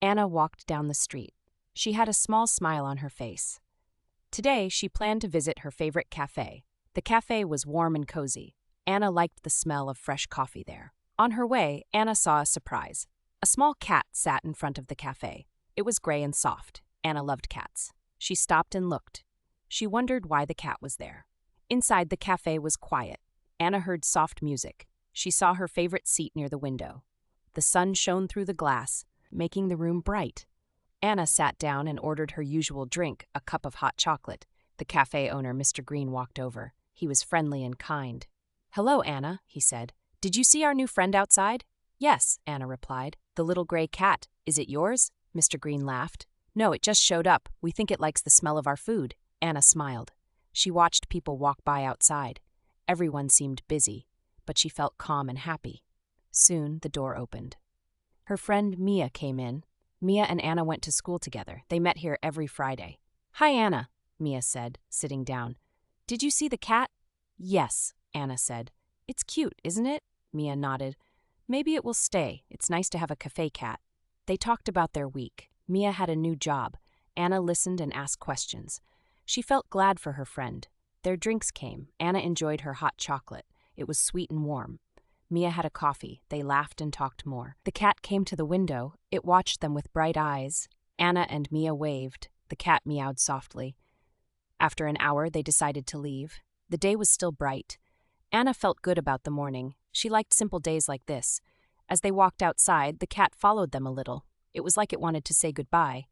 Anna walked down the street. She had a small smile on her face. Today, she planned to visit her favorite cafe. The cafe was warm and cozy. Anna liked the smell of fresh coffee there. On her way, Anna saw a surprise. A small cat sat in front of the cafe. It was gray and soft. Anna loved cats. She stopped and looked. She wondered why the cat was there. Inside, the cafe was quiet. Anna heard soft music. She saw her favorite seat near the window. The sun shone through the glass, making the room bright. Anna sat down and ordered her usual drink, a cup of hot chocolate. The cafe owner, Mr. Green, walked over. He was friendly and kind. "Hello, Anna," he said. "Did you see our new friend outside?" "Yes," Anna replied. "The little gray cat. Is it yours?" Mr. Green laughed. "No, it just showed up. We think it likes the smell of our food." Anna smiled. She watched people walk by outside. Everyone seemed busy, but she felt calm and happy. Soon, the door opened. Her friend Mia came in. Mia and Anna went to school together. They met here every Friday. "Hi, Anna," Mia said, sitting down. "Did you see the cat?" "Yes," Anna said. "It's cute, isn't it?" Mia nodded. "Maybe it will stay. It's nice to have a cafe cat." They talked about their week. Mia had a new job. Anna listened and asked questions. She felt glad for her friend. Their drinks came. Anna enjoyed her hot chocolate. It was sweet and warm. Mia had a coffee. They laughed and talked more. The cat came to the window. It watched them with bright eyes. Anna and Mia waved. The cat meowed softly. After an hour, they decided to leave. The day was still bright. Anna felt good about the morning. She liked simple days like this. As they walked outside, the cat followed them a little. It was like it wanted to say goodbye.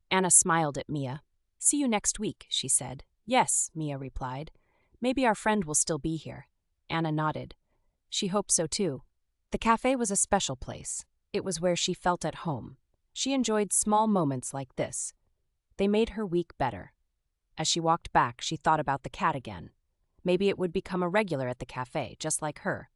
Anna smiled at Mia. "See you next week," she said. "Yes," Mia replied. "Maybe our friend will still be here." Anna nodded. She hoped so too. The cafe was a special place. It was where she felt at home. She enjoyed small moments like this. They made her week better. As she walked back, she thought about the cat again. Maybe it would become a regular at the cafe, just like her.